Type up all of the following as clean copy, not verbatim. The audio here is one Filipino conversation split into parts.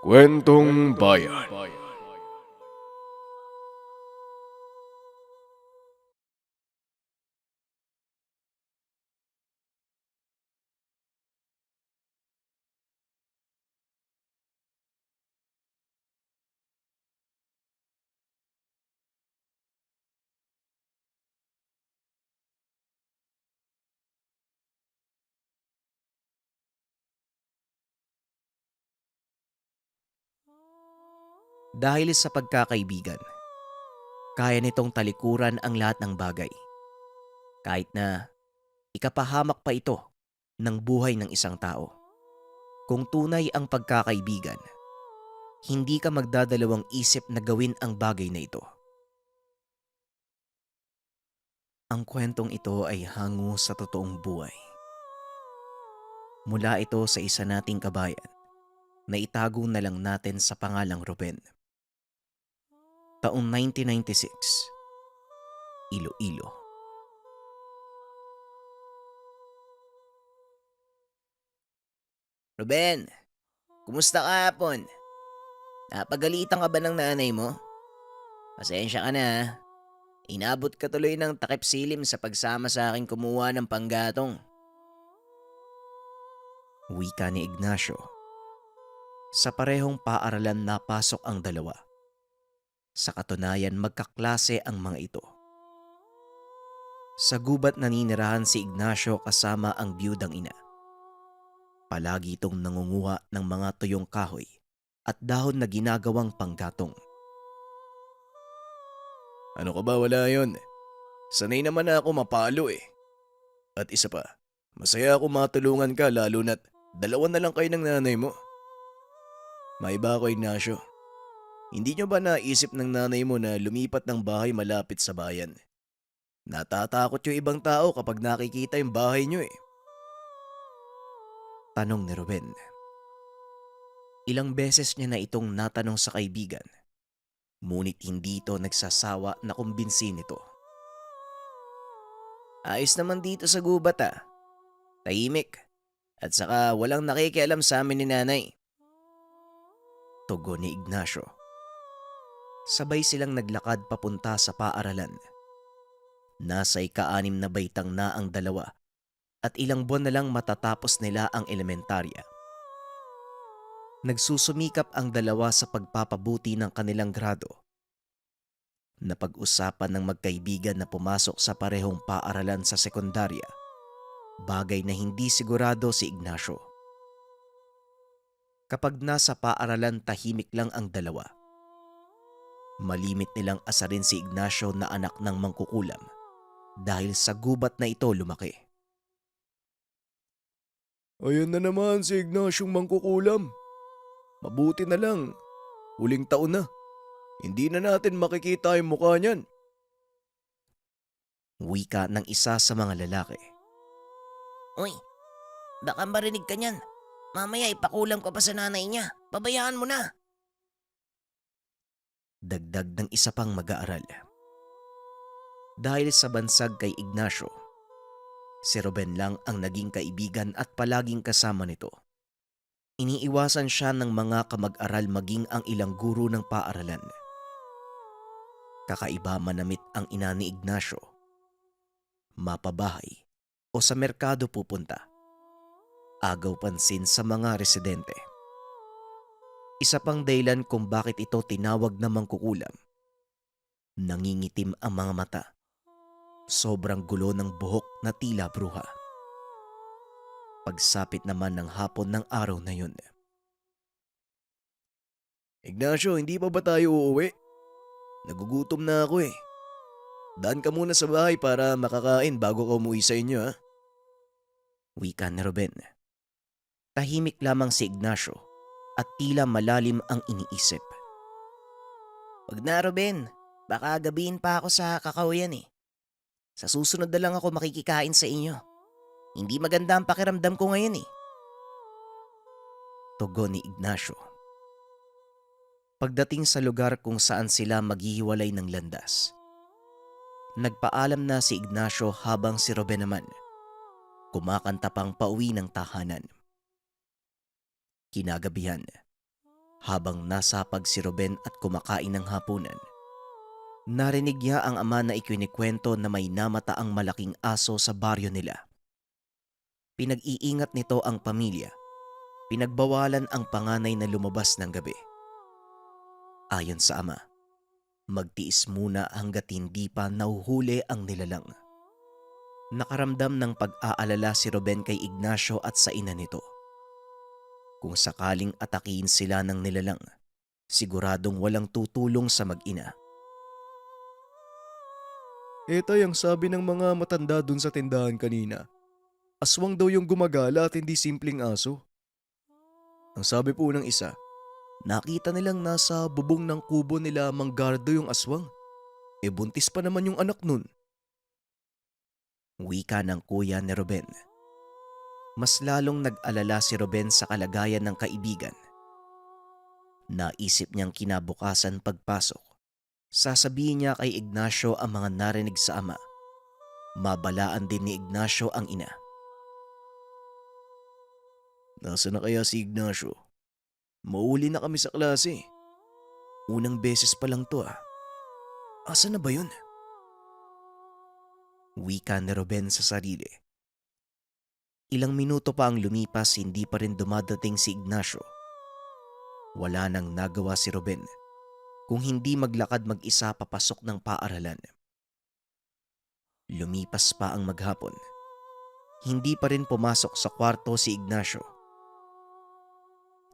Kwentong Bayan. Dahil sa pagkakaibigan, kaya nitong talikuran ang lahat ng bagay, kahit na ikapahamak pa ito ng buhay ng isang tao. Kung tunay ang pagkakaibigan, hindi ka magdadalawang isip na gawin ang bagay na ito. Ang kwentong ito ay hango sa totoong buhay. Mula ito sa isa nating kabayan na itago na lang natin sa pangalang Ruben. Taong 1996, Iloilo. Ruben, kumusta kahapon? Napagalitan ka ba ng nanay mo? Pasensya ka na ha. Inabot ka tuloy ng takip silim sa pagsama sa akin kumuha ng panggatong. Wika ni Ignacio. Sa parehong paaralan napasok ang dalawa. Sa katunayan magkaklase ang mga ito. Sa gubat naninirahan si Ignacio kasama ang biyudang ina. Palagi itong nangunguha ng mga tuyong kahoy at dahon na ginagawang panggatong. Ano ka ba, wala yon? Sanay naman na ako mapalo eh. At isa pa, masaya ako matulungan ka lalo na't dalawa na lang kayo ng nanay mo. Maiba ako, Ignacio. Hindi nyo ba naisip ng nanay mo na lumipat ng bahay malapit sa bayan? Natatakot yung ibang tao kapag nakikita yung bahay nyo eh. Tanong ni Ruben. Ilang beses niya na itong natanong sa kaibigan, ngunit hindi ito nagsasawa na kumbinsin ito. Ayos naman dito sa gubat ah. Tahimik. At saka walang nakikialam sa amin ni nanay. Tugon ni Ignacio. Sabay silang naglakad papunta sa paaralan. Nasa ika-6 na baitang na ang dalawa at ilang buwan na lang matatapos nila ang elementarya. Nagsusumikap ang dalawa sa pagpapabuti ng kanilang grado. Napag-usapan ng magkaibigan na pumasok sa parehong paaralan sa sekundarya, bagay na hindi sigurado si Ignacio. Kapag nasa paaralan tahimik lang ang dalawa. Malimit nilang asarin si Ignacio na anak ng mangkukulam dahil sa gubat na ito lumaki. Ayun na naman si Ignacyong mangkukulam. Mabuti na lang. Huling taon na. Hindi na natin makikita yung mukha niyan. Wika ng isa sa mga lalaki. Uy, baka marinig ka niyan. Mamaya ipakulam ka pa sa nanay niya. Pabayaan mo na. Dagdag ng isa pang mag-aaral. Dahil sa bansag kay Ignacio, si Ruben lang ang naging kaibigan at palaging kasama nito. Iniiwasan siya ng mga kamag-aral maging ang ilang guro ng paaralan. Kakaiba manamit ang ina ni Ignacio. Mapabahay o sa merkado pupunta. Agaw pansin sa mga residente. Isa pang dahilan kung bakit ito tinawag na mangkukulam. Nangingitim ang mga mata. Sobrang gulo ng buhok na tila bruha. Pagsapit naman ng hapon ng araw na yun. Ignacio, hindi pa ba tayo uuwi? Nagugutom na ako eh. Daan ka muna sa bahay para makakain bago ka umuwi sa inyo ha. Wika ni Ruben. Tahimik lamang si Ignacio at tila malalim ang iniisip. Wag na, Ruben. Baka gabihin pa ako sa kakahuyan eh. Sa susunod na lang ako makikikain sa inyo. Hindi maganda ang pakiramdam ko ngayon eh. Tugon ni Ignacio. Pagdating sa lugar kung saan sila maghihiwalay ng landas, nagpaalam na si Ignacio habang si Ruben naman kumakanta pang pauwi ng tahanan. Kinagabihan, Habang nasapag si Ruben at kumakain ng hapunan, narinig niya ang ama na ikinikwento na may namataang malaking aso sa baryo nila. Pinag-iingat nito ang pamilya. Pinagbawalan ang panganay na lumabas ng gabi. Ayon sa ama, magtiis muna hanggat hindi pa nahuhuli ang nilalang. Nakaramdam ng pag-aalala si Ruben kay Ignacio at sa ina nito. Kung sakaling atakihin sila ng nilalang, siguradong walang tutulong sa mag-ina. Tay, ang sabi ng mga matanda dun sa tindahan kanina, aswang daw yung gumagala at hindi simpleng aso. Ang sabi po ng isa, nakita nilang nasa bubong ng kubo nila Mang Gardo yung aswang. Buntis pa naman yung anak nun. Wika ng kuya ni Ruben. Mas lalong nag-alala si Ruben sa kalagayan ng kaibigan. Naisip niyang kinabukasan pagpasok, sasabihin niya kay Ignacio ang mga narinig sa ama. Mabalaan din ni Ignacio ang ina. Nasa na kaya si Ignacio? Mauli na kami sa klase. Unang beses pa lang to. Asa na ba yun? Wika ni Ruben sa sarili. Ilang minuto pa ang lumipas, hindi pa rin dumadating si Ignacio. Wala nang nagawa si Ruben kung hindi maglakad mag-isa papasok ng paaralan. Lumipas pa ang maghapon. Hindi pa rin pumasok sa kwarto si Ignacio.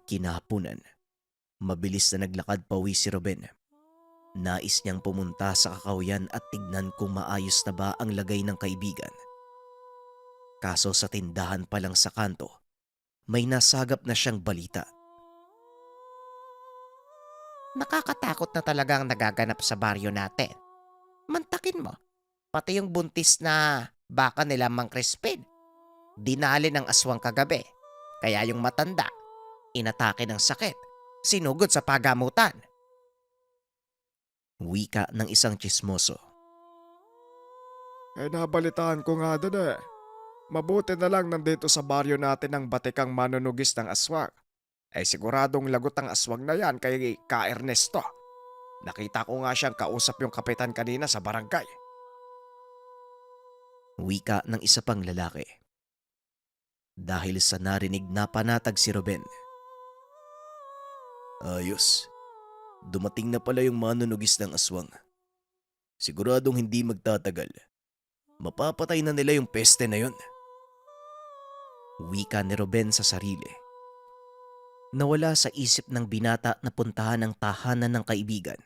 Kinahapunan, mabilis na naglakad pauwi si Ruben. Nais niyang pumunta sa kakahuyan at tignan kung maayos na ba ang lagay ng kaibigan. Kaso sa tindahan pa lang sa kanto, may nasagap na siyang balita. Nakakatakot na talagang nagaganap sa baryo natin. Mantakin mo, pati yung buntis na baka nila Mang Crispin. Dinali ng aswang kagabi, kaya yung matanda, inatake ng sakit, sinugod sa pagamutan. Wika ng isang tsismoso. Nabalitaan ko nga doon. Mabuti na lang nandito sa baryo natin ang batikang manunugis ng aswang. Siguradong lagot ang aswang na yan kay Ka Ernesto. Nakita ko nga siyang kausap yung kapitan kanina sa barangay. Wika ng isa pang lalaki. Dahil sa narinig na panatag si Ruben. Ayos. Dumating na pala yung manunugis ng aswang. Siguradong hindi magtatagal. Mapapatay na nila yung peste na yun. Wika ni Ruben sa sarili. Nawala sa isip ng binata na puntahan ang tahanan ng kaibigan.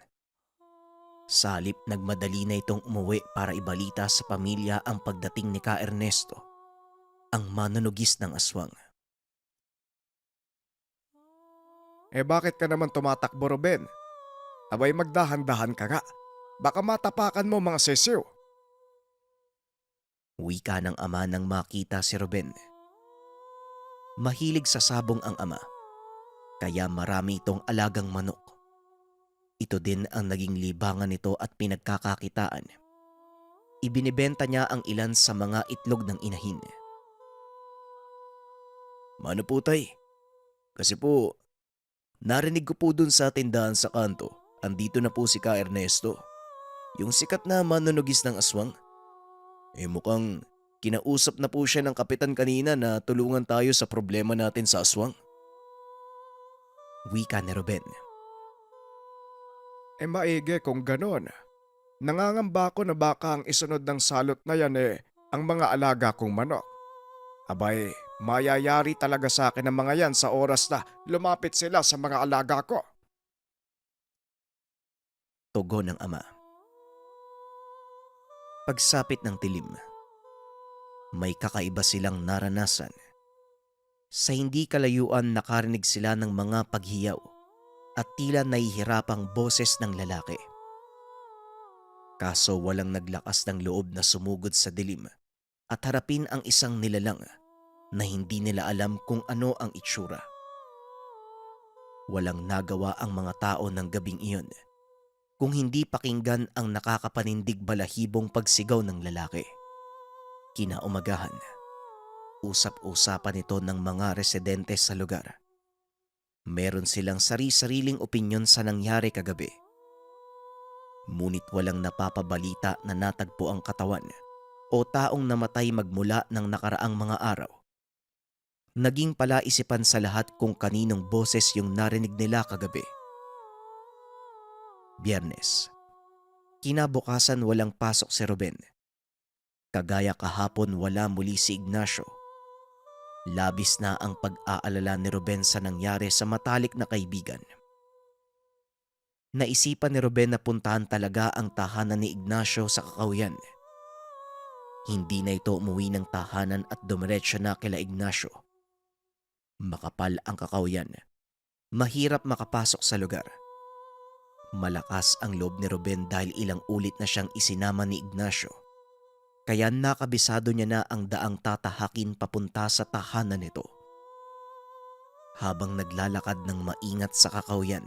Salip nagmadali na itong umuwi para ibalita sa pamilya ang pagdating ni Ka Ernesto, ang manunugis ng aswang. Bakit ka naman tumatakbo, Ruben? Abay magdahan-dahan ka nga. Baka matapakan mo mga sisiw. Wika ng ama nang makita si Ruben. Mahilig sa sabong ang ama, kaya marami itong alagang manok. Ito din ang naging libangan nito at pinagkakakitaan. Ibinibenta niya ang ilan sa mga itlog ng inahin. Mano po tay? Kasi po, narinig ko po dun sa tindahan sa kanto, andito na po si Ka Ernesto. Yung sikat na manunugis ng aswang. Mukhang kinausap na po siya ng kapitan kanina na tulungan tayo sa problema natin sa aswang. Wika ni Ruben. Maigi kung ganon. Nangangamba ko na baka ang isunod ng salot na yan ang mga alaga kong manok. Abay, mayayari talaga sa akin ang mga yan sa oras na lumapit sila sa mga alaga ko. Tugon ng ama. Pagsapit ng dilim, may kakaiba silang naranasan. Sa hindi kalayuan nakarinig sila ng mga paghiyaw at tila nahihirapang boses ng lalaki. Kaso walang naglakas ng loob na sumugod sa dilim at harapin ang isang nilalang na hindi nila alam kung ano ang itsura. Walang nagawa ang mga tao ng gabing iyon kung hindi pakinggan ang nakakapanindig balahibong pagsigaw ng lalaki. Kinaumagahan, usap-usapan ito ng mga residente sa lugar. Meron silang sari-sariling opinyon sa nangyari kagabi. Ngunit walang napapabalita na natagpo ang katawan o taong namatay magmula ng nakaraang mga araw. Naging palaisipan sa lahat kung kaninong boses yung narinig nila kagabi. Biyernes. Kinabukasan walang pasok si Ruben. Kagaya kahapon wala muli si Ignacio. Labis na ang pag-aalala ni Ruben sa nangyari sa matalik na kaibigan. Naisipan ni Ruben na puntahan talaga ang tahanan ni Ignacio sa Kakahuyan. Hindi na ito umuwi ng tahanan at dumiretso na kila Ignacio. Makapal ang Kakahuyan. Mahirap makapasok sa lugar. Malakas ang loob ni Ruben dahil ilang ulit na siyang isinama ni Ignacio. Kaya nakabisado niya na ang daang tatahakin papunta sa tahanan nito. Habang naglalakad ng maingat sa Kakahuyan,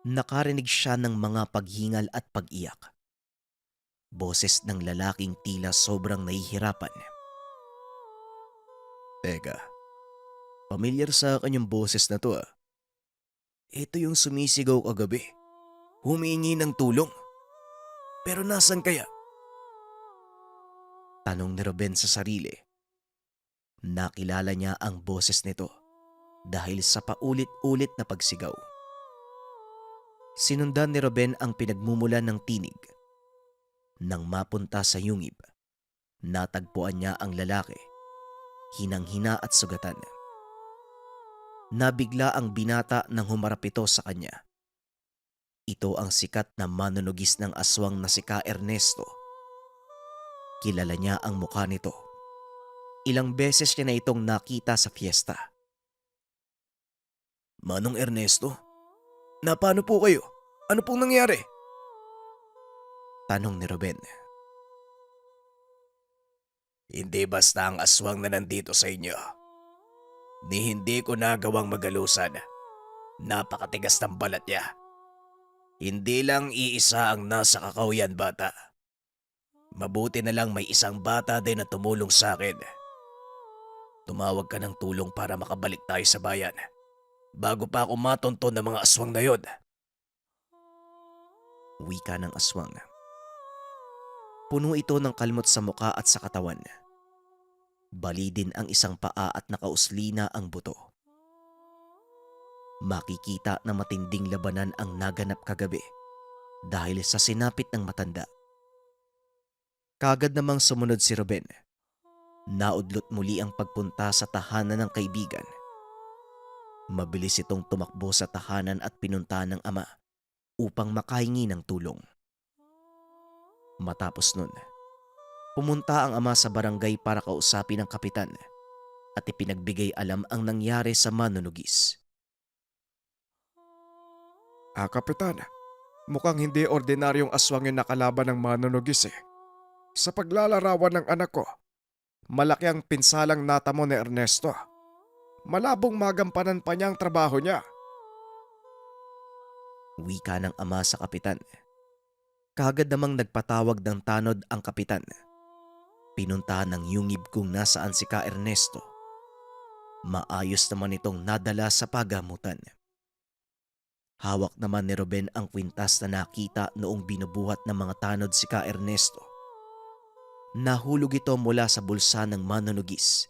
nakarinig siya ng mga paghingal at pag-iyak. Boses ng lalaking tila sobrang nahihirapan. Teka, pamilyar sa akin yung boses na to ah. Ito yung sumisigaw kagabi. Humihingi ng tulong. Pero nasan kaya? Tanong ni Ruben sa sarili. Nakilala niya ang boses nito dahil sa paulit-ulit na pagsigaw. Sinundan ni Ruben ang pinagmumulan ng tinig. Nang mapunta sa yungib, natagpuan niya ang lalaki, hinang-hina at sugatan. Nabigla ang binata nang humarap ito sa kanya. Ito ang sikat na manunugis ng aswang na si Ka Ernesto. Kilala niya ang mukha nito. Ilang beses niya na itong nakita sa fiesta. Manong Ernesto? Na paano po kayo? Ano pong nangyari? Tanong ni Ruben. Hindi basta ang aswang na nandito sa inyo. Ni hindi ko nagawang magalusan. Napakatigas ng balat niya. Hindi lang iisa ang nasa Kakahuyan, bata. Mabuti na lang may isang bata din na tumulong sa akin. Tumawag ka ng tulong para makabalik tayo sa bayan. Bago pa ako matonton ng mga aswang na yon. Wika ng aswang. Puno ito ng kalmot sa muka at sa katawan. Bali din ang isang paa at nakauslina ang buto. Makikita na matinding labanan ang naganap kagabi dahil sa sinapit ng matanda. Kagad namang sumunod si Ruben. Naudlot muli ang pagpunta sa tahanan ng kaibigan. Mabilis itong tumakbo sa tahanan at pinunta ng ama upang makahingi ng tulong. Matapos nun, pumunta ang ama sa barangay para kausapin ang kapitan at ipinagbigay alam ang nangyari sa manunugis. Kapitan, mukhang hindi ordinaryong aswang yung nakalaban ng manunugis eh. Sa paglalarawan ng anak ko, malaki ang pinsalang natamo ni Ernesto. Malabong magampanan pa niya ang trabaho niya. Wika ng ama sa kapitan. Kagad namang nagpatawag ng tanod ang kapitan. Pinuntahan ng yungib kung nasaan si Ka Ernesto. Maayos naman itong nadala sa pagamutan. Hawak naman ni Ruben ang kwintas na nakita noong binubuhat ng mga tanod si Ka Ernesto. Nahulog ito mula sa bulsa ng manunugis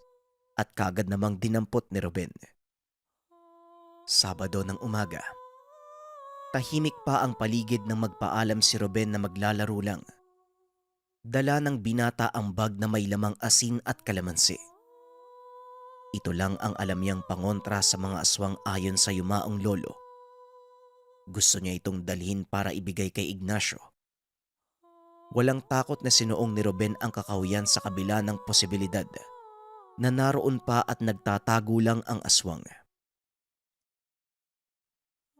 at kagad namang dinampot ni Ruben. Sabado ng umaga. Tahimik pa ang paligid nang magpaalam si Ruben na maglalaro lang. Dala ng binata ang bag na may lamang asin at kalamansi. Ito lang ang alam niyang pangontra sa mga aswang ayon sa yumaong lolo. Gusto niya itong dalhin para ibigay kay Ignacio. Walang takot na sinuong ni Ruben ang Kakahuyan sa kabila ng posibilidad na naroon pa at nagtatago lang ang aswang.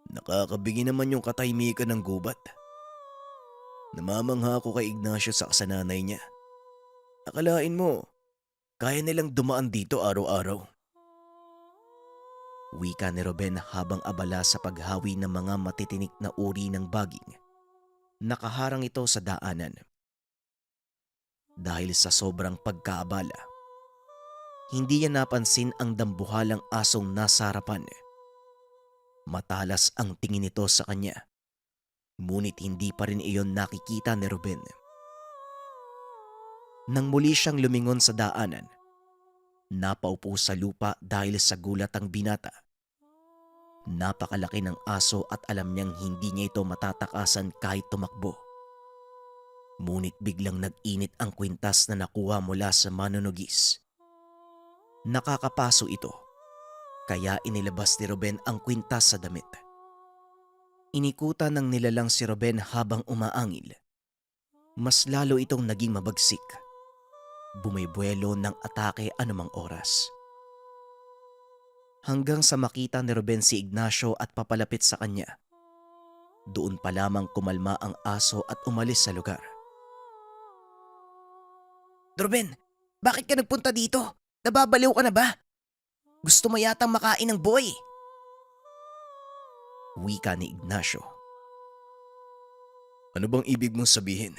Nakakabigi naman yung katahimikan ng gubat. Namamangha ako kay Ignacio sa kasananay niya. Akalain mo, kaya nilang dumaan dito araw-araw. Wika ni Ruben habang abala sa paghawi ng mga matitinik na uri ng baging. Nakaharang ito sa daanan. Dahil sa sobrang pagkaabala, hindi niya napansin ang dambuhalang asong nasa harapan. Matalas ang tingin nito sa kanya. Ngunit hindi pa rin iyon nakikita ni Ruben. Nang muli siyang lumingon sa daanan, napaupo sa lupa dahil sa gulat ang binata. Napakalaki ng aso at alam niyang hindi niya ito matatakasan kahit tumakbo. Ngunit biglang nag-init ang kwintas na nakuha mula sa manunugis. Nakakapaso ito, kaya inilabas ni Ruben ang kwintas sa damit. Inikutan ng nilalang si Ruben habang umaangil. Mas lalo itong naging mabagsik. Bumibuelo ng atake anumang oras. Hanggang sa makita ni Ruben si Ignacio at papalapit sa kanya. Doon pa lamang kumalma ang aso at umalis sa lugar. Ruben, bakit ka nagpunta dito? Nababaliw ka na ba? Gusto mo yatang makain ng boy. Wika ni Ignacio. Ano bang ibig mong sabihin?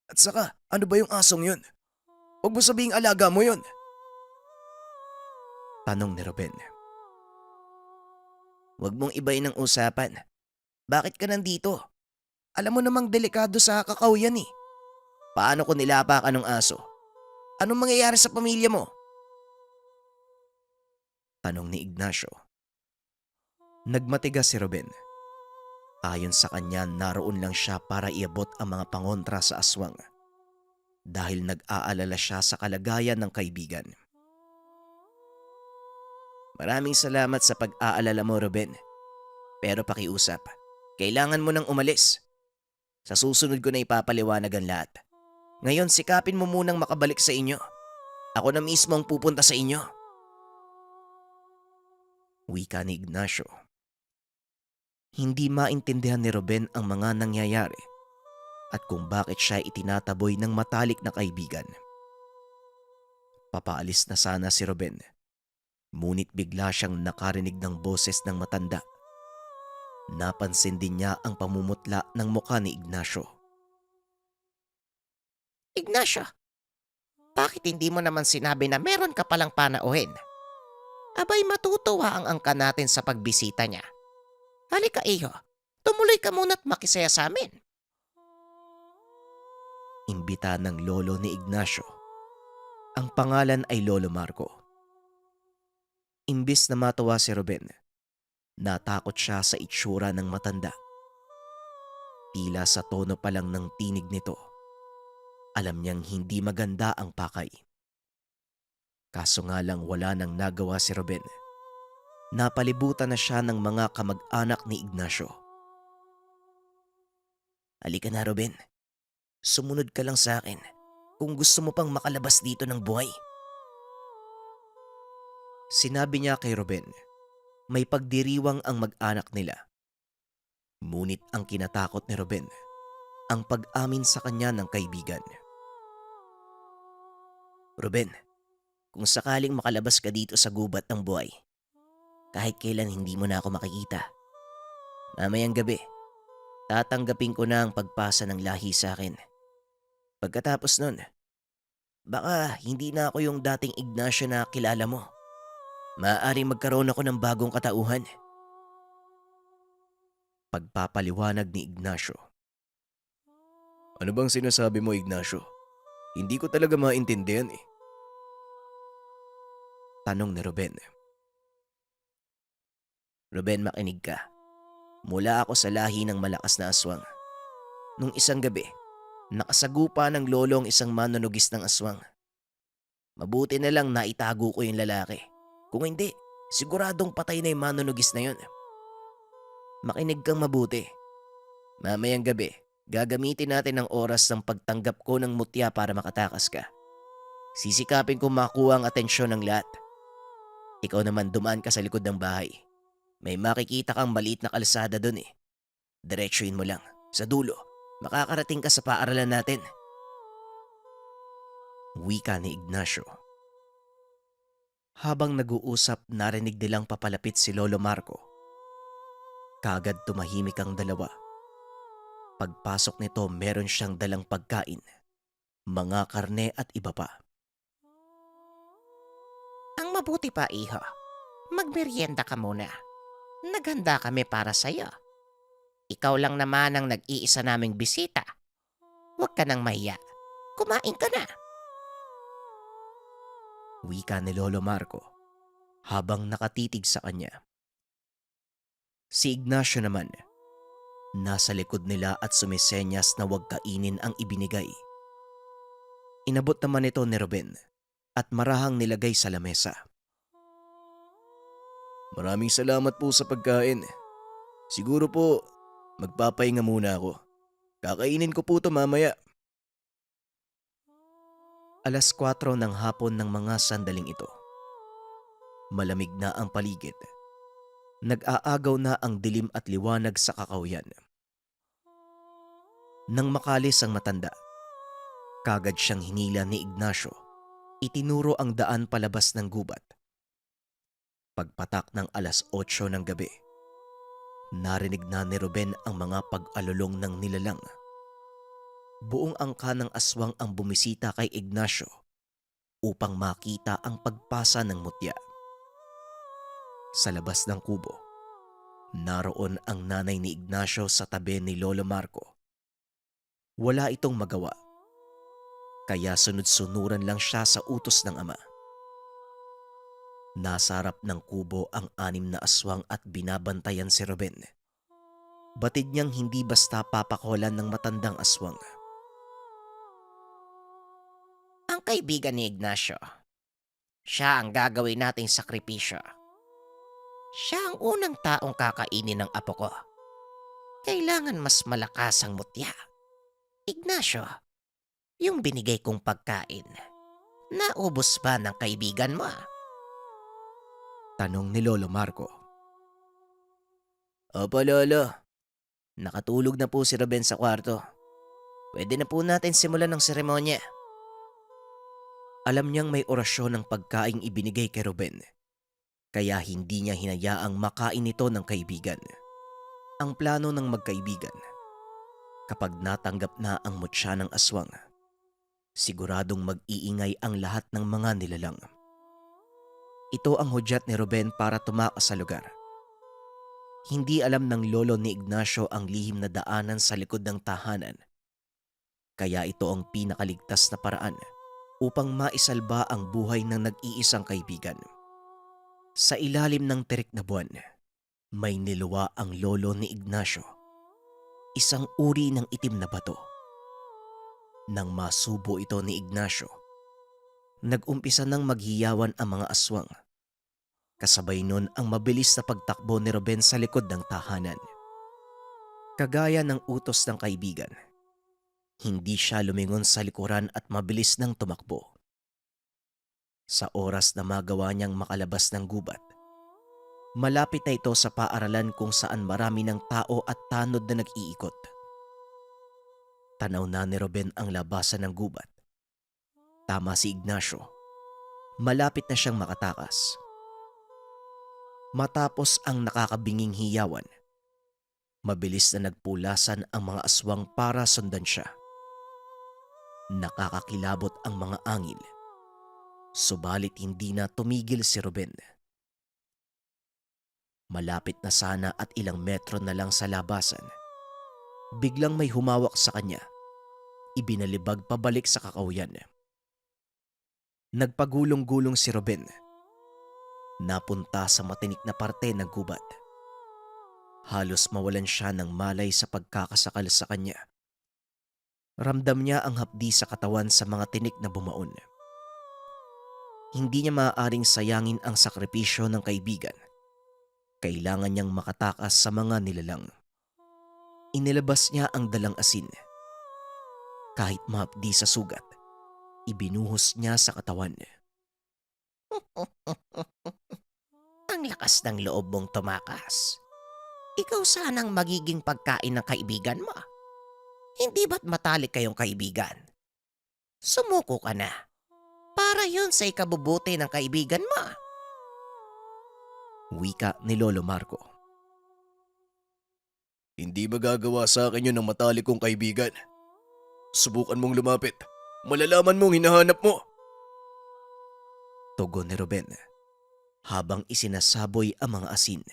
At saka, ano ba yung asong yun? Huwag mo sabihing alaga mo yun. Tanong ni Ruben. Huwag mong ibayin ang usapan. Bakit ka nandito? Alam mo namang delikado sa kakao yan eh. Paano kung nilapakan ng aso? Anong mangyayari sa pamilya mo? Tanong ni Ignacio. Nagmatigas si Ruben. Ayon sa kanya, naroon lang siya para iabot ang mga pangontra sa aswang. Dahil nag-aalala siya sa kalagayan ng kaibigan. Maraming salamat sa pag-aalala mo, Ruben. Pero pakiusap, kailangan mo nang umalis. Sa susunod ko na ipapaliwanag ang lahat. Ngayon sikapin mo munang makabalik sa inyo. Ako na mismo ang pupunta sa inyo. Wika ni Ignacio. Hindi maintindihan ni Ruben ang mga nangyayari at kung bakit siya itinataboy ng matalik na kaibigan. Papaalis na sana si Ruben, ngunit bigla siyang nakarinig ng boses ng matanda. Napansin din niya ang pamumutla ng mukha ni Ignacio. Ignacio, bakit hindi mo naman sinabi na meron ka palang panauhin? Abay matutuwa ang angka natin sa pagbisita niya. Halika iho, tumuloy ka muna't makisaya sa amin. Imbita ng lolo ni Ignacio. Ang pangalan ay Lolo Marco. Imbis na matuwa si Ruben, natakot siya sa itsura ng matanda. Tila sa tono pa lang ng tinig nito, alam niyang hindi maganda ang pakay. Kaso nga lang wala nang nagawa si Ruben. Napalibutan na siya ng mga kamag-anak ni Ignacio. Halika na, Ruben. Sumunod ka lang sa akin kung gusto mo pang makalabas dito ng buhay. Sinabi niya kay Ruben, may pagdiriwang ang mag-anak nila. Ngunit ang kinatakot ni Ruben, ang pag-amin sa kanya ng kaibigan. Ruben, kung sakaling makalabas ka dito sa gubat ng buhay, kahit kailan hindi mo na ako makikita. Mamayang gabi, tatanggapin ko na ang pagpasa ng lahi sa akin. Pagkatapos nun, baka hindi na ako yung dating Ignacio na kilala mo. Maaaring magkaroon ako ng bagong katauhan. Pagpapaliwanag ni Ignacio. Ano bang sinasabi mo, Ignacio? Hindi ko talaga maintindihan eh. Tanong ni Ruben. Ruben, makinig ka. Mula ako sa lahi ng malakas na aswang. Nung isang gabi, nakasagupa ng lolo ang isang manunugis ng aswang. Mabuti na lang naitago ko yung lalaki. Kung hindi, siguradong patay na yung manunugis na yun. Makinig kang mabuti. Mamayang gabi, gagamitin natin ang oras ng pagtanggap ko ng mutya para makatakas ka. Sisikapin ko makuha ang atensyon ng lahat. Ikaw naman dumaan ka sa likod ng bahay. May makikita kang maliit na kalsada dun eh. Diretsuhin mo lang. Sa dulo, makakarating ka sa paaralan natin. Wika ni Ignacio. Habang nag-uusap, narinig nilang papalapit si Lolo Marco. Kagad tumahimik ang dalawa. Pagpasok nito, meron siyang dalang pagkain, mga karne at iba pa. Ang mabuti pa, iho. Magmerienda ka muna. Naghanda kami para sa'yo. Ikaw lang naman ang nag-iisa naming bisita. Huwag ka nang mahiya. Kumain ka na. Wika ni Lolo Marco habang nakatitig sa kanya. Si Ignacio naman, nasa likod nila at sumisenyas na huwag kainin ang ibinigay. Inabot naman ito ni Ruben at marahang nilagay sa lamesa. Maraming salamat po sa pagkain. Siguro po, magpapahinga muna ako. Kakainin ko po to mamaya. 4:00 ng hapon ng mga sandaling ito. Malamig na ang paligid. Nag-aagaw na ang dilim at liwanag sa kakawyan. Nang makalis ang matanda, kagad siyang hinila ni Ignacio. Itinuro ang daan palabas ng gubat. Pagpatak ng 8:00 ng gabi, narinig na ni Ruben ang mga pag-alulong ng nilalang. Buong angka ng aswang ang bumisita kay Ignacio upang makita ang pagpasa ng mutya. Sa labas ng kubo, naroon ang nanay ni Ignacio sa tabi ni Lolo Marco. Wala itong magawa, kaya sunod-sunuran lang siya sa utos ng ama. Nasa harap ng kubo ang 6 na aswang at binabantayan si Ruben. Batid niyang hindi basta papakolan ng matandang aswang. Ang kaibigan ni Ignacio. Siya ang gagawin nating sakripisyo. Siya ang unang taong kakainin ng apo ko. Kailangan mas malakas ang mutya. Ignacio, yung binigay kong pagkain, naubos ba ng kaibigan mo? Tanong ni Lolo Marco. Apa Lolo, Nakatulog na po si Ruben sa kwarto. Pwede na po natin simulan ng seremonya. Alam niyang may orasyon ng pagkaing ibinigay kay Ruben, kaya hindi niya hinayaang makain ito ng kaibigan. Ang plano ng magkaibigan, kapag natanggap na ang mutya ng aswang, siguradong mag-iingay ang lahat ng mga nilalang. Ito ang hudyat ni Ruben para tumakas sa lugar. Hindi alam ng lolo ni Ignacio ang lihim na daanan sa likod ng tahanan, kaya ito ang pinakaligtas na paraan upang maisalba ang buhay ng nag-iisang kaibigan. Sa ilalim ng tirik na buwan, may niluwa ang lolo ni Ignacio, isang uri ng itim na bato. Nang masubo ito ni Ignacio, nag-umpisa nang maghiyawan ang mga aswang. Kasabay nun ang mabilis na pagtakbo ni Ruben sa likod ng tahanan. Kagaya ng utos ng kaibigan, hindi siya lumingon sa likuran at mabilis nang tumakbo. Sa oras na magawa niyang makalabas ng gubat, malapit na ito sa paaralan kung saan marami ng tao at tanod na nag-iikot. Tanaw na ni Ruben ang labasan ng gubat. Tama si Ignacio. Malapit na siyang makatakas. Matapos ang nakakabinging hiyawan, mabilis na nagpulasan ang mga aswang para sundan siya. Nakakakilabot ang mga angil, subalit hindi na tumigil si Ruben. Malapit na sana at ilang metro na lang sa labasan, biglang may humawak sa kanya. Ibinalibag pabalik sa kakawyan. Nagpagulong-gulong si Ruben. Napunta sa matinik na parte ng gubat. Halos mawalan siya ng malay sa pagkakasakal sa kanya. Ramdam niya ang hapdi sa katawan sa mga tinik na bumaon. Hindi niya maaaring sayangin ang sakripisyo ng kaibigan. Kailangan niyang makatakas sa mga nilalang. Inilabas niya ang dalang asin. Kahit mahapdi sa sugat, ibinuhos niya sa katawan. Ang lakas ng loob mong tumakas. Ikaw sanang magiging pagkain ng kaibigan mo. Hindi ba't matalik kayong kaibigan? Sumuko ka na. Para yun sa ikabubuti ng kaibigan mo. Wika ni Lolo Marco. hindi ba gagawa sa akin yun ng matalik kong kaibigan? Subukan mong lumapit. Malalaman mong hinahanap mo. Tugon ni Ruben habang isinasaboy ang mga asin.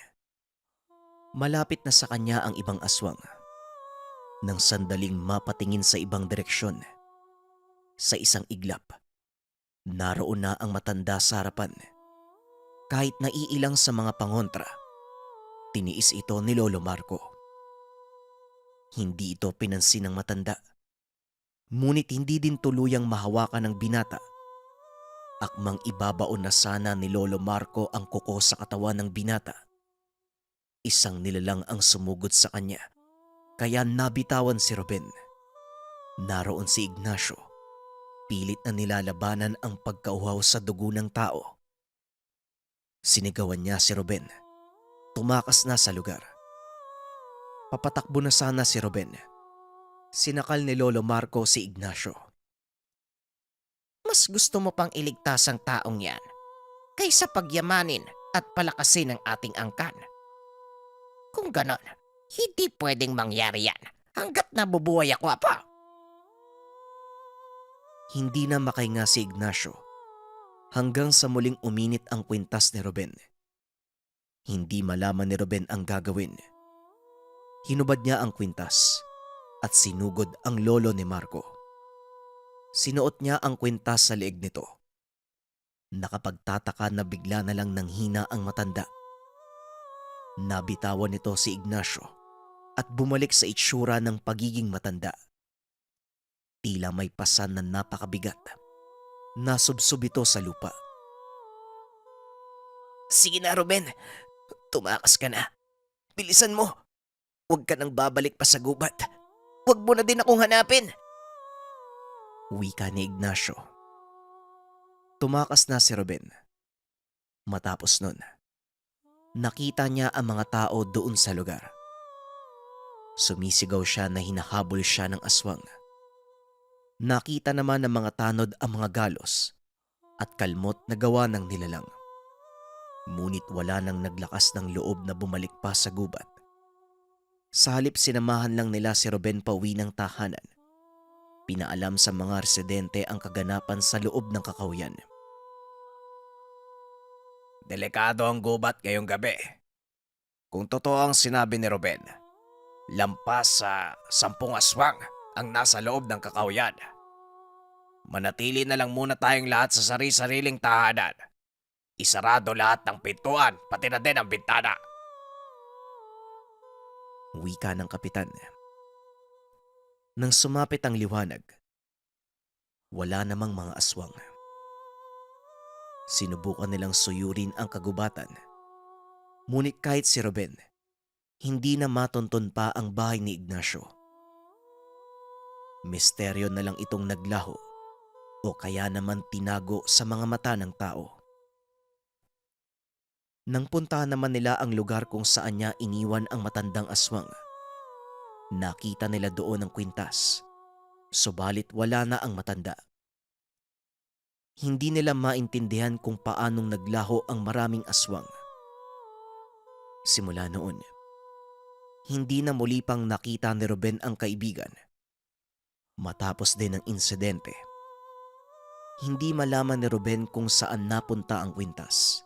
Malapit na sa kanya ang ibang aswang. Nang sandaling mapatingin sa ibang direksyon, sa isang iglap, naroon na ang matanda sa harapan. Kahit naiilang sa mga pangontra, tiniis ito ni Lolo Marco. Hindi ito pinansin ng matanda. Ngunit hindi din tuluyang mahawakan ng binata. Akmang ibabaon na sana ni Lolo Marco ang kuko sa katawan ng binata. Isang nilalang ang sumugod sa kanya, kaya nabitawan si Ruben. Naroon si Ignacio, pilit na nilalabanan ang pagkauhaw sa dugo ng tao. Sinigawan niya si Ruben. Tumakas na sa lugar. Papatakbo na sana si Ruben. Sinakal ni Lolo Marco si Ignacio. Mas gusto mo pang iligtas ang taong yan kaysa pagyamanin at palakasin ang ating angkan. Kung ganon, hindi pwedeng mangyari yan hanggat nabubuhay ako, Apo. Hindi na makahinga si Ignacio hanggang sa muling uminit ang kwintas ni Ruben. Hindi malaman ni Ruben ang gagawin. Hinubad niya ang kwintas at sinugod ang lolo ni Marco. Sinuot niya ang kwintas sa leeg nito. Nakapagtataka na bigla na lang nanghina ang matanda. Nabitawan nito si Ignacio at bumalik sa itsura ng pagiging matanda. Tila may pasan na napakabigat. Nasubsob ito sa lupa. Sige na, Ruben. Tumakas ka na. Bilisan mo. Huwag ka nang babalik pa sa gubat. Huwag mo na din akong hanapin. Wika ni Ignacio. Tumakas na si Ruben. Matapos nun, nakita niya ang mga tao doon sa lugar. Sumisigaw siya na hinahabol siya ng aswang. Nakita naman ng mga tanod ang mga galos at kalmot na gawa ng nilalang. Ngunit wala nang naglakas ng loob na bumalik pa sa gubat. Sa halip sinamahan lang nila si Ruben pauwi ng tahanan. Pinaalam sa mga residente ang kaganapan sa loob ng kakawyan. Delikado ang gubat ngayong gabi. Kung totoo ang sinabi ni Ruben, lampas sa 10 aswang ang nasa loob ng kakawyan. Manatili na lang muna tayong lahat sa sari-sariling tahanan. Isarado lahat ng pintuan, pati na din ang bintana. Wika ng kapitan. Nang sumapit ang liwanag, wala namang mga aswang. Sinubukan nilang suyurin ang kagubatan. Ngunit kahit si Ruben, hindi na matunton pa ang bahay ni Ignacio. Misteryo na lang itong naglaho o kaya naman tinago sa mga mata ng tao. Nang puntahan naman nila ang lugar kung saan niya iniwan ang matandang aswang, nakita nila doon ang kwintas, subalit wala na ang matanda. Hindi nila maintindihan kung paanong naglaho ang maraming aswang. Simula noon, hindi na muli pang nakita ni Ruben ang kaibigan. Matapos din ang insidente, hindi malaman ni Ruben kung saan napunta ang kwintas.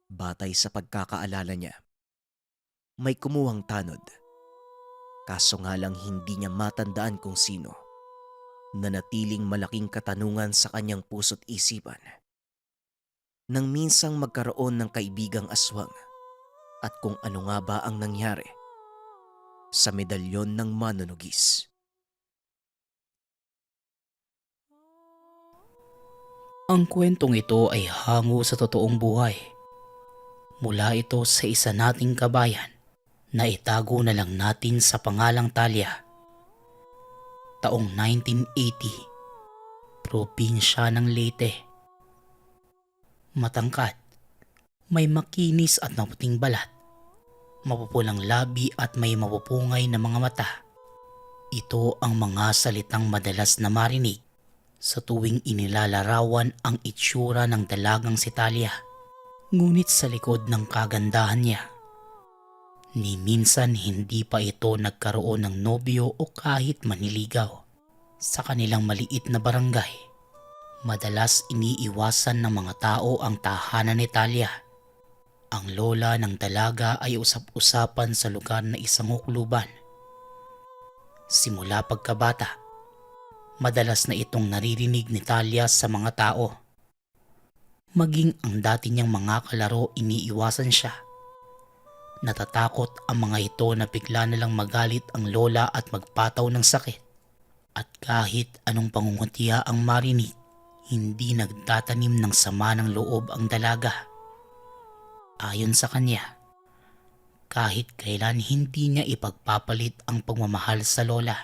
Batay sa pagkakaalala niya, may kumuhang tanod. Kaso nga lang hindi niya matandaan kung sino. Nanatiling malaking katanungan sa kanyang puso't isipan. Nang minsang magkaroon ng kaibigang aswang at kung ano nga ba ang nangyari sa medalyon ng manunugis. Ang kwentong ito ay hango sa totoong buhay. Mula ito sa isa nating kabayan na itago na lang natin sa pangalang Talia. Taong 1980, probinsya ng Leyte. Matangkad, may makinis at maputing balat, mapupulang labi at may mapupungay na mga mata. Ito ang mga salitang madalas na marinig sa tuwing inilalarawan ang itsura ng dalagang si Talia. Ngunit sa likod ng kagandahan niya, ni minsan hindi pa ito nagkaroon ng nobyo o kahit maniligaw. Sa kanilang maliit na barangay, madalas iniiwasan ng mga tao ang tahanan ni Talia Ang lola ng dalaga ay usap-usapan sa lugar na isang hukluban. Simula pagkabata, madalas na itong naririnig ni Talia sa mga tao. Maging ang dati niyang mga kalaro, iniiwasan siya. Natatakot ang mga ito na bigla na lang magalit ang lola at magpataw ng sakit. At kahit anong pangungutya ang marinig, hindi nagtatanim ng sama ng loob ang dalaga. Ayon sa kanya, kahit kailan hindi niya ipagpapalit ang pagmamahal sa lola.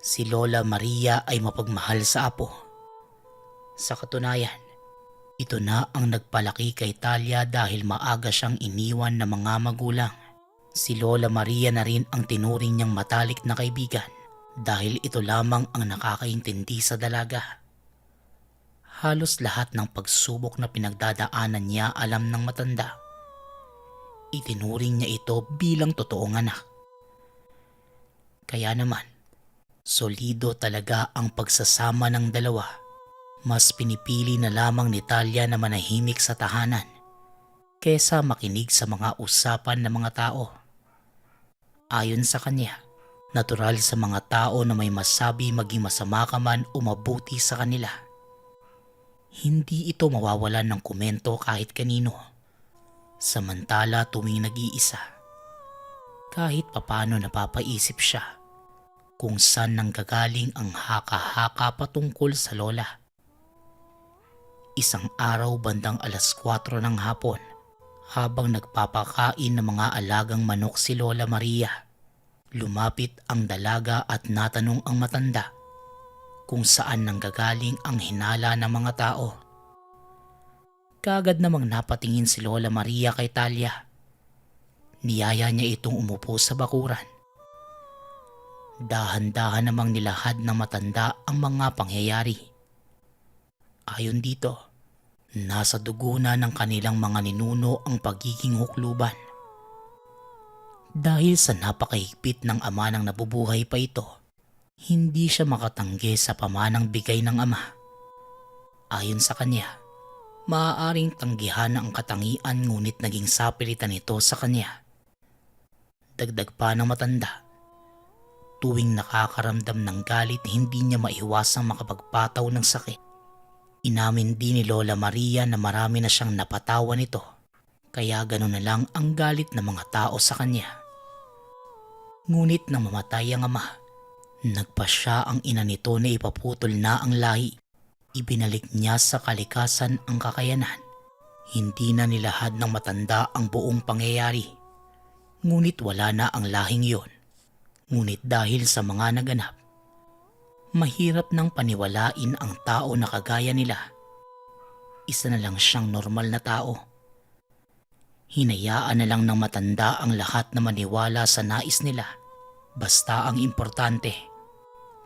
Si Lola Maria ay mapagmahal sa apo. Sa katunayan, ito na ang nagpalaki kay Talia dahil maaga siyang iniwan ng mga magulang. Si Lola Maria na rin ang tinuring niyang matalik na kaibigan dahil ito lamang ang nakakaintindi sa dalaga. Halos lahat ng pagsubok na pinagdadaanan niya alam ng matanda. Itinuring niya ito bilang totoong anak. Kaya naman, solido talaga ang pagsasama ng dalawa. Mas pinipili na lamang ni Talia na manahimik sa tahanan kesa makinig sa mga usapan ng mga tao. Ayon sa kanya, natural sa mga tao na may masabi maging masama ka man o mabuti sa kanila. Hindi ito mawawalan ng komento kahit kanino. Samantala tuwing nag-iisa, kahit papano napapaisip siya kung saan nanggagaling ang haka-haka patungkol sa lola. Isang araw bandang 4:00 ng hapon, habang nagpapakain ng mga alagang manok si Lola Maria, lumapit ang dalaga at natanong ang matanda kung saan nanggagaling ang hinala ng mga tao. Kaagad namang napatingin si Lola Maria kay Talia. Niyaya niya itong umupo sa bakuran. Dahan-dahan namang nilahad ng matanda ang mga pangyayari. Ayon dito, nasa dugo na ng kanilang mga ninuno ang pagiging hukluban. Dahil sa napakahigpit ng ama ng nabubuhay pa ito, hindi siya makatanggi sa pamanang bigay ng ama. Ayon sa kanya, maaaring tanggihan ang katangian ngunit naging sapilitan ito sa kanya. Dagdag pa ng matanda, tuwing nakakaramdam ng galit hindi niya maiwasang makapagpataw ng sakit. Inamin din ni Lola Maria na marami na siyang napatawan nito, kaya gano'n na lang ang galit ng mga tao sa kanya. Ngunit nang mamatay ang ama, nagpasya ang ina nito na ipaputol na ang lahi. Ibinalik niya sa kalikasan ang kakayanan. Hindi na nilahad ng matanda ang buong pangyayari. Ngunit wala na ang lahing yon. Ngunit dahil sa mga naganap, mahirap nang paniwalain ang tao na kagaya nila. Isa na lang siyang normal na tao. Hinayaan na lang ng matanda ang lahat na maniwala sa nais nila. Basta ang importante,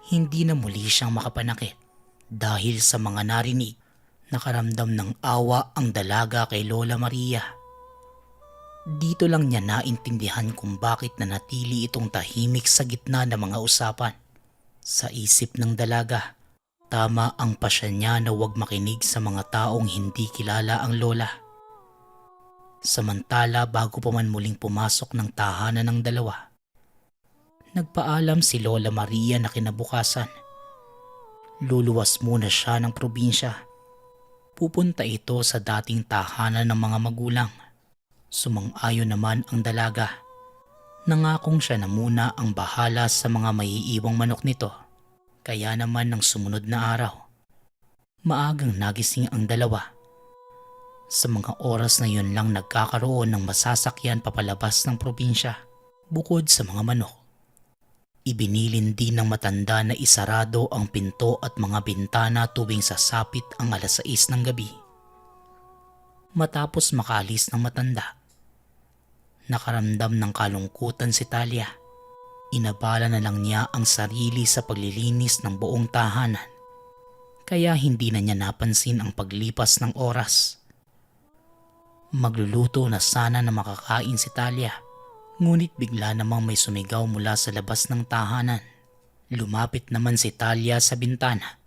hindi na muli siyang makapanakit. Dahil sa mga narinig, nakaramdam ng awa ang dalaga kay Lola Maria. Dito lang niya naintindihan kung bakit nanatili itong tahimik sa gitna ng mga usapan. Sa isip ng dalaga, tama ang pasya niya na huwag makinig sa mga taong hindi kilala ang lola. Samantala bago pa man muling pumasok ng tahanan ng dalawa, nagpaalam si Lola Maria na kinabukasan luluwas muna siya ng probinsya. Pupunta ito sa dating tahanan ng mga magulang. Sumang-ayon naman ang dalaga. Nangakong siya na muna ang bahala sa mga maiiwang manok nito. Kaya naman ng sumunod na araw, maagang nagising ang dalawa. Sa mga oras na yun lang nagkakaroon ng masasakyan papalabas ng probinsya. Bukod sa mga manok, ibinilin din ng matanda na isarado ang pinto at mga bintana tuwing sasapit ang 6:00 ng gabi. Matapos makaalis ng matanda, nakaramdam ng kalungkutan si Talia. Inabala na lang niya ang sarili sa paglilinis ng buong tahanan, kaya hindi na niya napansin ang paglipas ng oras. Magluluto na sana na makakain si Talia. Ngunit bigla namang may sumigaw mula sa labas ng tahanan. Lumapit naman si Talia sa bintana.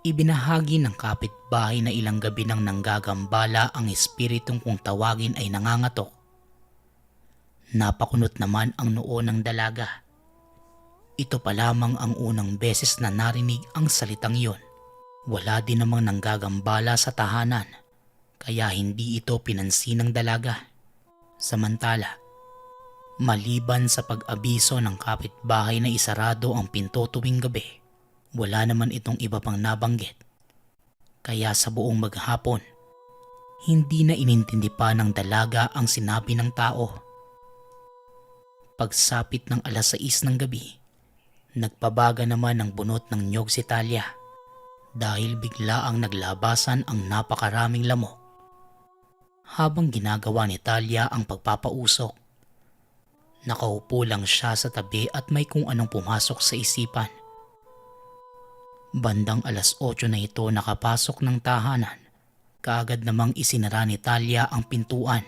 Ibinahagi ng kapitbahay na ilang gabi nang nanggagambala ang espiritong kung tawagin ay nangangatok. Napakunot naman ang noo ng dalaga. Ito pa lamang ang unang beses na narinig ang salitang iyon. Wala din namang nanggagambala sa tahanan, kaya hindi ito pinansin ng dalaga. Samantala, maliban sa pag-abiso ng kapitbahay na isarado ang pinto tuwing gabi, wala naman itong iba pang nabanggit. Kaya sa buong maghapon, hindi na inintindi pa ng dalaga ang sinabi ng tao. Pagsapit ng 6:00 ng gabi, nagpabaga naman ang bunot ng niyog si Talia dahil bigla ang naglabasan ang napakaraming lamok. Habang ginagawa ni Talia ang pagpapausok, nakaupo lang siya sa tabi at may kung anong pumasok sa isipan. Bandang 8:00 na ito nakapasok ng tahanan, kaagad namang isinara ni Talia ang pintuan.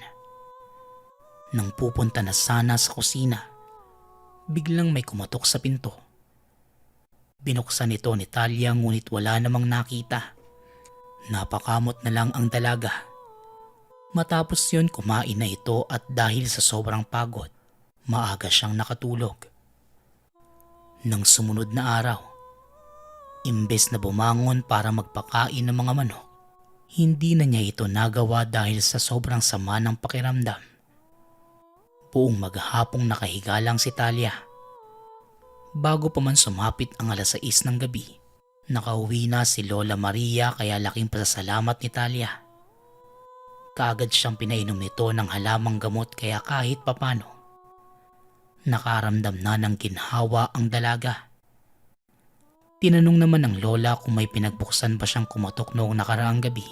Nang pupunta na sana sa kusina, biglang may kumatok sa pinto. Binuksan ito ni Talia ngunit wala namang nakita. Napakamot na lang ang dalaga. Matapos yun kumain na ito at dahil sa sobrang pagod, maaga siyang nakatulog. Nang sumunod na araw, imbes na bumangon para magpakain ng mga manok, hindi na niya ito nagawa dahil sa sobrang sama ng pakiramdam. Buong maghapong nakahiga lang si Talia. Bago pa man sumapit ang 6:00 ng gabi, nakauwi na si Lola Maria kaya laking pasasalamat ni Talia. Kaagad siyang pinainom nito ng halamang gamot kaya kahit papano, nakaramdam na ng ginhawa ang dalaga. Tinanong naman ng lola kung may pinagbuksan ba siyang kumatok noong nakaraang gabi.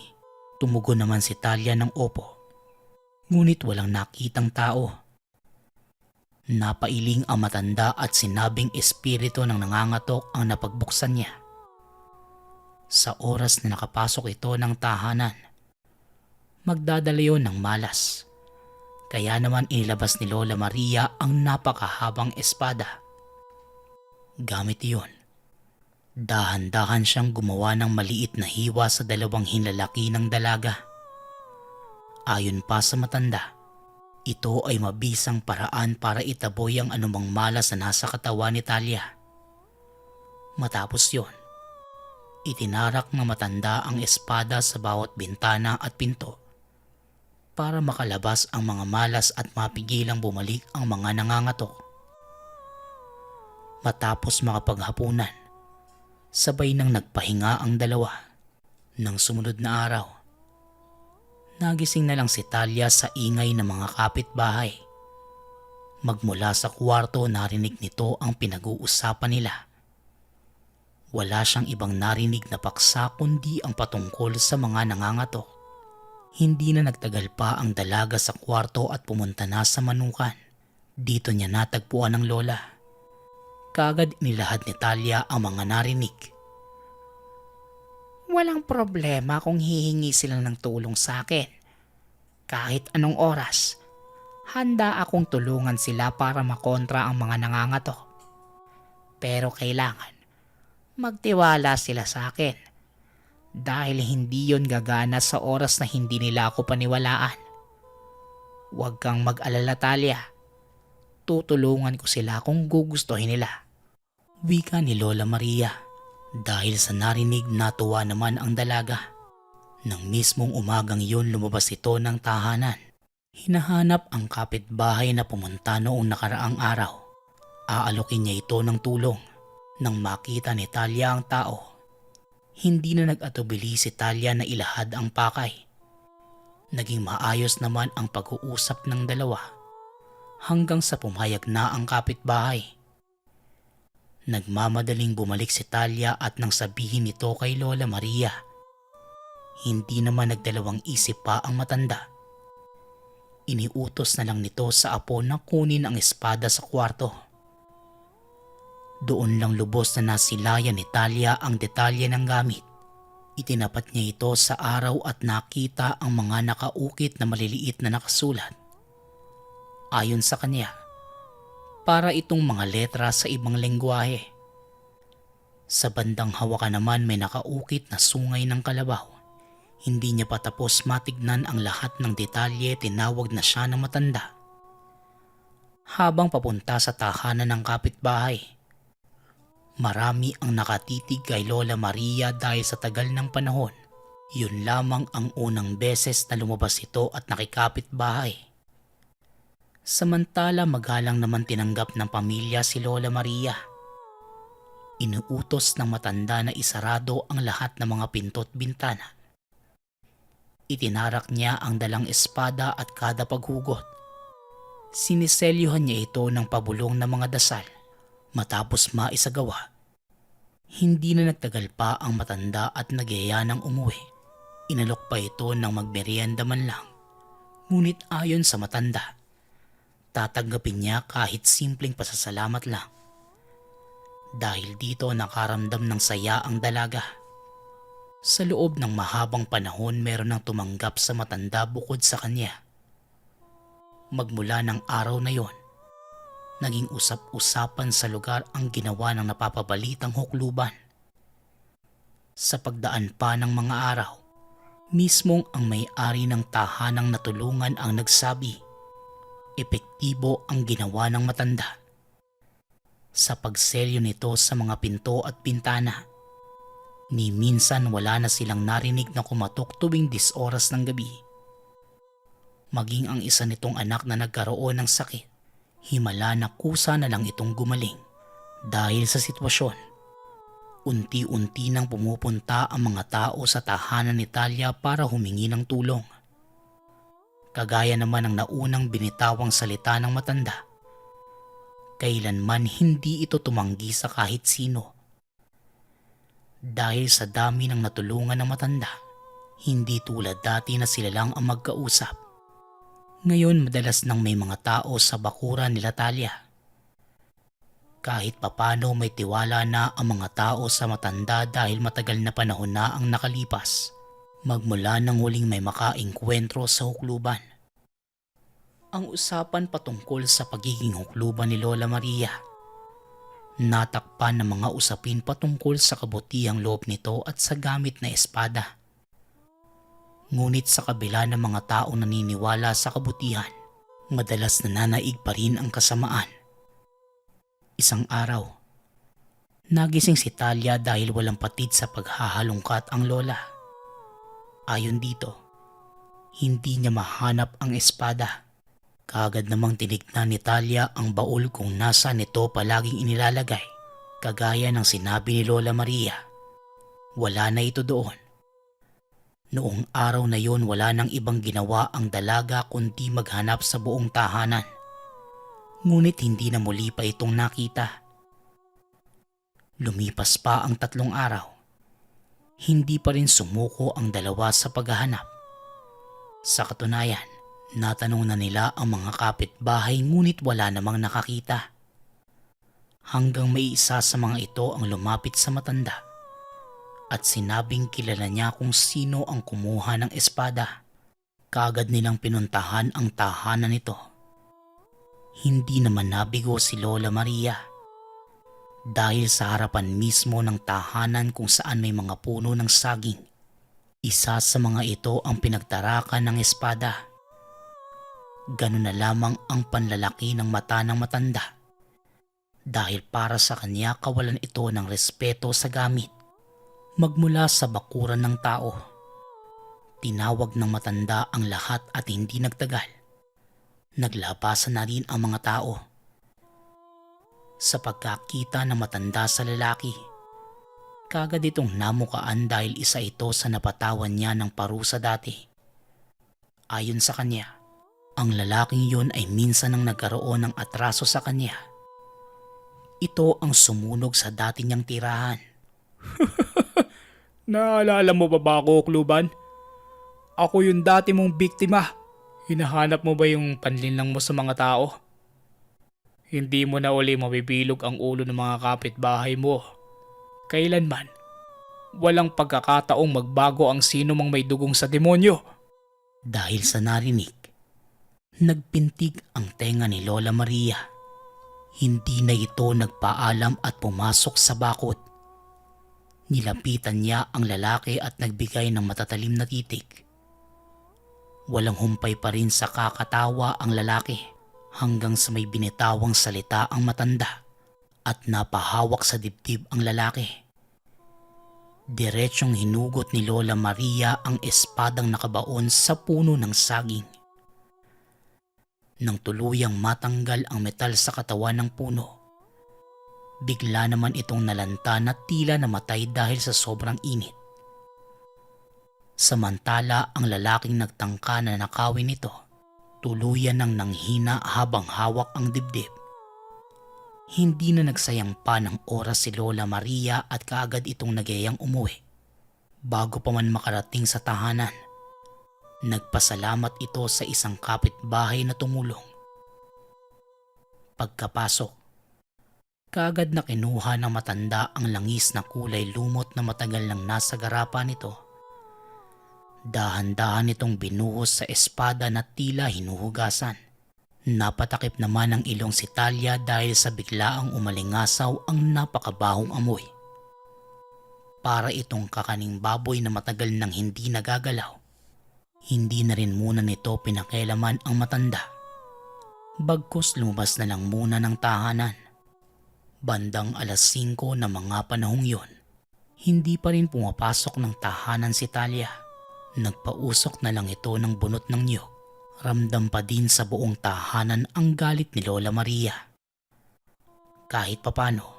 Tumugon naman si Talia ng opo, ngunit walang nakitang tao. Napailing ang matanda at sinabing espiritu ng nangangatok ang napagbuksan niya. Sa oras na nakapasok ito ng tahanan, magdadala yun ng malas. Kaya naman inilabas ni Lola Maria ang napakahabang espada. Gamit iyon, dahan-dahan siyang gumawa ng maliit na hiwa sa dalawang hinlalaki ng dalaga. Ayon pa sa matanda, ito ay mabisang paraan para itaboy ang anumang malas na nasa katawan ni Talia. Matapos yon, itinarak ng matanda ang espada sa bawat bintana at pinto para makalabas ang mga malas at mapigilang bumalik ang mga nangangatok. Matapos makapaghapunan, sabay nang nagpahinga ang dalawa. Nang sumunod na araw, nagising na lang si Talia sa ingay ng mga kapitbahay. Magmula sa kwarto narinig nito ang pinag-uusapan nila. Wala siyang ibang narinig na paksa kundi ang patungkol sa mga nangangatok. Hindi na nagtagal pa ang dalaga sa kwarto at pumunta na sa manukan. Dito niya natagpuan ang lola. Kaagad inilahad ni Talia ang mga narinig. Walang problema kung hihingi sila ng tulong sa akin. Kahit anong oras, handa akong tulungan sila para makontra ang mga nangangatok. Pero kailangan magtiwala sila sa akin dahil hindi yon gagana sa oras na hindi nila ako paniwalaan. Huwag kang mag-alala, Talia. Tutulungan ko sila kung gugustuhin nila. Wika ni Lola Maria. Dahil sa narinig, natuwa naman ang dalaga. Nang mismong umagang yun lumabas ito ng tahanan. Hinahanap ang kapitbahay na pumunta noong nakaraang araw. Aalokin niya ito ng tulong. Nang makita ni Talia ang tao, hindi na nag-atubili si Talia na ilahad ang pakay. Naging maayos naman ang pag-uusap ng dalawa hanggang sa pumayag na ang kapitbahay. Nagmamadaling bumalik si Talia at nang sabihin nito kay Lola Maria, hindi naman nagdalawang isip pa ang matanda. Iniutos na lang nito sa apo na kunin ang espada sa kwarto. Doon lang lubos na nasilayan ni Talia ang detalye ng gamit. Itinapat niya ito sa araw at nakita ang mga nakaukit na maliliit na nakasulat. Ayon sa kanya, para itong mga letra sa ibang lengguwahe. Sa bandang hawakan naman may nakaukit na sungay ng kalabaw. Hindi niya pa tapos matignan ang lahat ng detalye, tinawag na siya ng matanda. Habang papunta sa tahanan ng kapitbahay, marami ang nakatitig kay Lola Maria dahil sa tagal ng panahon. Yun lamang ang unang beses na lumabas ito at nakikapit bahay. Samantala magalang naman tinanggap ng pamilya si Lola Maria. Inuutos ng matanda na isarado ang lahat ng mga pinto't bintana. Itinarak niya ang dalang espada at kada paghugot. Siniselyuhan niya ito ng pabulong na mga dasal. Matapos maisagawa, hindi na nagtagal pa ang matanda at nagyaya ng umuwi. Inalok pa ito ng magmerienda man lang. Ngunit ayon sa matanda, tatanggapin niya kahit simpleng pasasalamat lang. Dahil dito nakaramdam ng saya ang dalaga. Sa loob ng mahabang panahon meron nang tumanggap sa matanda bukod sa kanya. Magmula ng araw na yon, naging usap-usapan sa lugar ang ginawa ng napapabalitang hukluban. Sa pagdaan pa ng mga araw, mismong ang may-ari ng tahanang natulungan ang nagsabi, epektibo ang ginawa ng matanda. Sa pagselyo nito sa mga pinto at bintana, ni minsan wala na silang narinig na kumatok tuwing 10 oras ng gabi. Maging ang isa nitong anak na nagkaroon ng sakit, himala na kusa na lang itong gumaling. Dahil sa sitwasyon, unti-unti nang pumupunta ang mga tao sa tahanan ni Talia para humingi ng tulong. Kagaya naman ng naunang binitawang salita ng matanda, kailanman hindi ito tumanggi sa kahit sino. Dahil sa dami ng natulungan ng matanda, hindi tulad dati na sila lang ang magkausap. Ngayon madalas nang may mga tao sa bakuran nila Talia. Kahit papano may tiwala na ang mga tao sa matanda dahil matagal na panahon na ang nakalipas, magmula nang huling may makaengkwentro sa hukluban. Ang usapan patungkol sa pagiging hukluban ni Lola Maria. Natakpan ng mga usapin patungkol sa kabutihang loob nito at sa gamit na espada. Ngunit sa kabila ng mga taong naniniwala sa kabutihan, madalas nananaig pa rin ang kasamaan. Isang araw, nagising si Talia dahil walang patid sa paghahalongkat ang lola. Ayon dito, hindi niya mahanap ang espada. Kaagad namang tinignan ni Talia ang baul kung nasa nito palaging inilalagay. Kagaya ng sinabi ni Lola Maria, wala na ito doon. Noong araw na yon wala nang ibang ginawa ang dalaga kundi maghanap sa buong tahanan. Ngunit hindi na muli pa itong nakita. Lumipas pa ang 3 araw. Hindi pa rin sumuko ang dalawa sa paghahanap. Sa katunayan, natanong na nila ang mga kapitbahay ngunit wala namang nakakita. Hanggang may isa sa mga ito ang lumapit sa matanda at sinabing kilala niya kung sino ang kumuha ng espada. Kaagad nilang pinuntahan ang tahanan nito. Hindi naman nabigo si Lola Maria. Dahil sa harapan mismo ng tahanan kung saan may mga puno ng saging, isa sa mga ito ang pinagtarakan ng espada. Ganun na lamang ang panlalaki ng mata ng matanda. Dahil para sa kanya kawalan ito ng respeto sa gamit. Magmula sa bakuran ng tao, tinawag ng matanda ang lahat at hindi nagtagal. Naglabasan na rin ang mga tao. Sa pagkakita ng matanda sa lalaki, kagad itong namukaan dahil isa ito sa napatawan niya ng parusa dati. Ayon sa kanya, ang lalaking yun ay minsan nang nagkaroon ng atraso sa kanya. Ito ang sumunog sa dati niyang tirahan. Naalala mo ba ako, Kluban? Ako yung dati mong biktima. Hinahanap mo ba yung panlinlang mo sa mga tao? Hindi mo na uli mabibilog ang ulo ng mga kapitbahay mo. Kailanman, walang pagkakataong magbago ang sino mang may dugong sa demonyo. Dahil sa narinig, nagpintig ang tenga ni Lola Maria. Hindi na ito nagpaalam at pumasok sa bakod. Nilapitan niya ang lalaki at nagbigay ng matatalim na titig. Walang humpay pa rin sa kakatawa ang lalaki hanggang sa may binitawang salita ang matanda at napahawak sa dibdib ang lalaki. Diretsyong hinugot ni Lola Maria ang espadang nakabaon sa puno ng saging. Nang tuluyang matanggal ang metal sa katawan ng puno, bigla naman itong nalanta na tila namatay dahil sa sobrang init. Samantala ang lalaking nagtangka na nakawin nito, tuluyan ng nanghina habang hawak ang dibdib. Hindi na nagsayang pa ng oras si Lola Maria at kaagad itong nagyayang umuwi. Bago pa man makarating sa tahanan, nagpasalamat ito sa isang kapitbahay na tumulong. Pagkapasok, kaagad na kinuha ng matanda ang langis na kulay lumot na matagal nang nasa garapan nito. Dahan-dahan itong binuhos sa espada na tila hinuhugasan. Napatakip naman ang ilong si Talia dahil sa biglaang umalingasaw ang napakabahong amoy. Para itong kakaning baboy na matagal nang hindi nagagalaw. Hindi na rin muna nito pinakialaman ang matanda. Bagkus lumabas na lang muna ng tahanan. Bandang 5:00 na mga panahong yon, hindi pa rin pumapasok ng tahanan si Talia. Nagpausok na lang ito ng bunot ng niyog. Ramdam pa din sa buong tahanan ang galit ni Lola Maria. Kahit papano,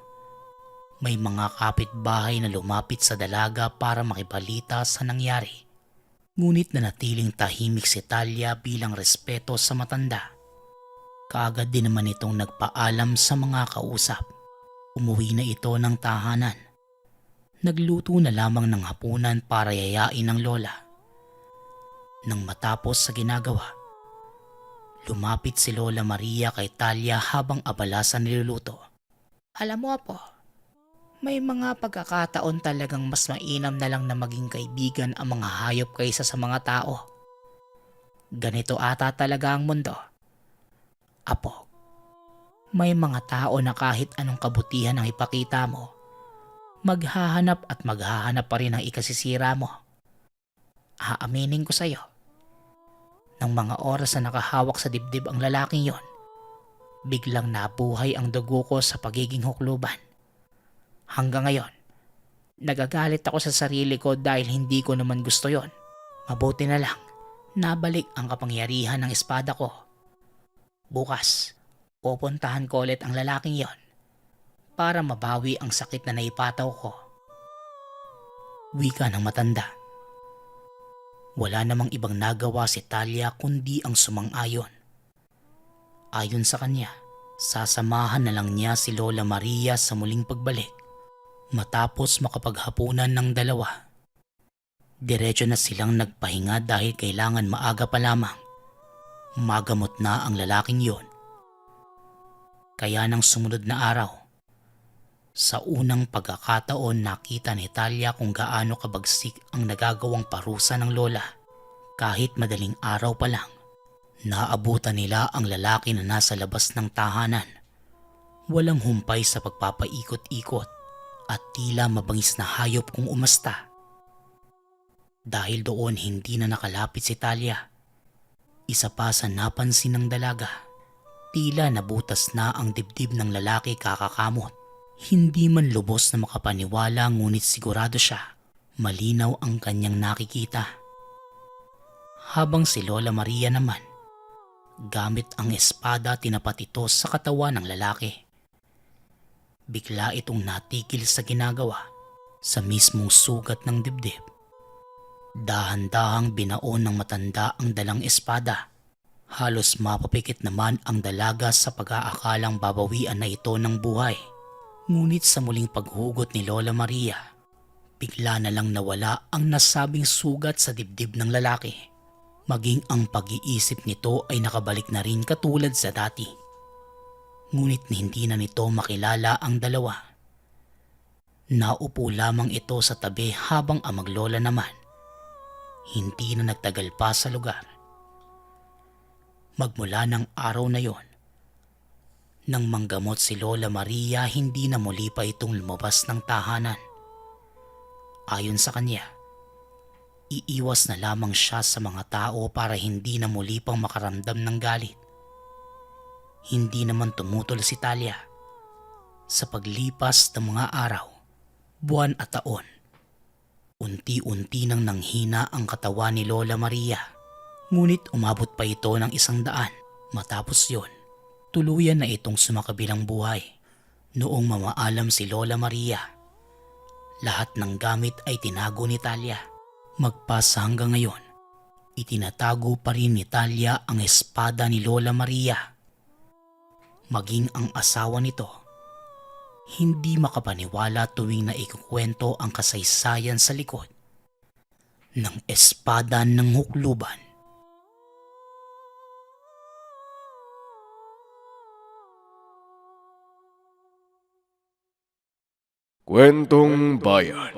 may mga kapitbahay na lumapit sa dalaga para makibalita sa nangyari. Ngunit nanatiling tahimik si Talia bilang respeto sa matanda. Kaagad din naman itong nagpaalam sa mga kausap. Umuwi na ito ng tahanan. Nagluto na lamang ng hapunan para yayain ng lola. Nang matapos sa ginagawa, lumapit si Lola Maria kay Talia habang abala sa niluluto. Alam mo po, may mga pagkakataon talagang mas mainam na lang na maging kaibigan ang mga hayop kaysa sa mga tao. Ganito ata talaga ang mundo. Apo, may mga tao na kahit anong kabutihan ang ipakita mo, maghahanap at maghahanap pa rin ang ikasisira mo. Aaminin ko sa'yo, nang mga oras na nakahawak sa dibdib ang lalaking yon, biglang nabuhay ang dugo ko sa pagiging hukluban. Hanggang ngayon, nagagalit ako sa sarili ko dahil hindi ko naman gusto yon. Mabuti na lang, nabalik ang kapangyarihan ng espada ko. Bukas, pupuntahan ko ulit ang lalaking yon para mabawi ang sakit na naipataw ko. Wika ng matanda. Wala namang ibang nagawa si Talia kundi ang sumang-ayon. Ayon sa kanya, sasamahan na lang niya si Lola Maria sa muling pagbalik. Matapos makapaghapunan ng dalawa, diretso na silang nagpahinga dahil kailangan maaga pa lamang. Magamot na ang lalaking yon. Kaya nang sumunod na araw, sa unang pagkakataon nakita ni Talia kung gaano kabagsik ang nagagawang parusa ng lola. Kahit madaling araw pa lang, naabutan nila ang lalaki na nasa labas ng tahanan. Walang humpay sa pagpapaikot-ikot at tila mabangis na hayop kung umasta. Dahil doon hindi na nakalapit si Talia. Isa pa sa napansin ng dalaga, tila nabutas na ang dibdib ng lalaki kakakamot. Hindi man lubos na makapaniwala ngunit sigurado siya, malinaw ang kanyang nakikita. Habang si Lola Maria naman, gamit ang espada tinapat ito sa katawan ng lalaki. Bigla itong natigil sa ginagawa sa mismong sugat ng dibdib. Dahan-dahang binaon ng matanda ang dalang espada. Halos mapapikit naman ang dalaga sa pag-aakalang babawian na ito ng buhay. Ngunit sa muling paghugot ni Lola Maria, bigla na lang nawala ang nasabing sugat sa dibdib ng lalaki. Maging ang pag-iisip nito ay nakabalik na rin katulad sa dati. Ngunit hindi na nito makilala ang dalawa. Naupo lamang ito sa tabi habang ang maglola naman hindi na nagtagal pa sa lugar. Magmula ng araw na yon, nang manggamot si Lola Maria, hindi na muli pa itong lumabas ng tahanan. Ayon sa kanya, iiwas na lamang siya sa mga tao para hindi na muli pang makaramdam ng galit. Hindi naman tumutol si Talia. Sa paglipas ng mga araw, buwan at taon, unti-unti nang nanghina ang katawan ni Lola Maria. Ngunit umabot pa ito ng 100. Matapos yon, tuluyan na itong sumakabilang buhay. Noong mamaalam si Lola Maria, lahat ng gamit ay tinago ni Talia. Magpasa hanggang ngayon, itinatago pa rin ni Talia ang espada ni Lola Maria. Maging ang asawa nito, hindi makapaniwala tuwing naikukwento ang kasaysayan sa likod ng espada ng hukluban. Kwentong Bayan.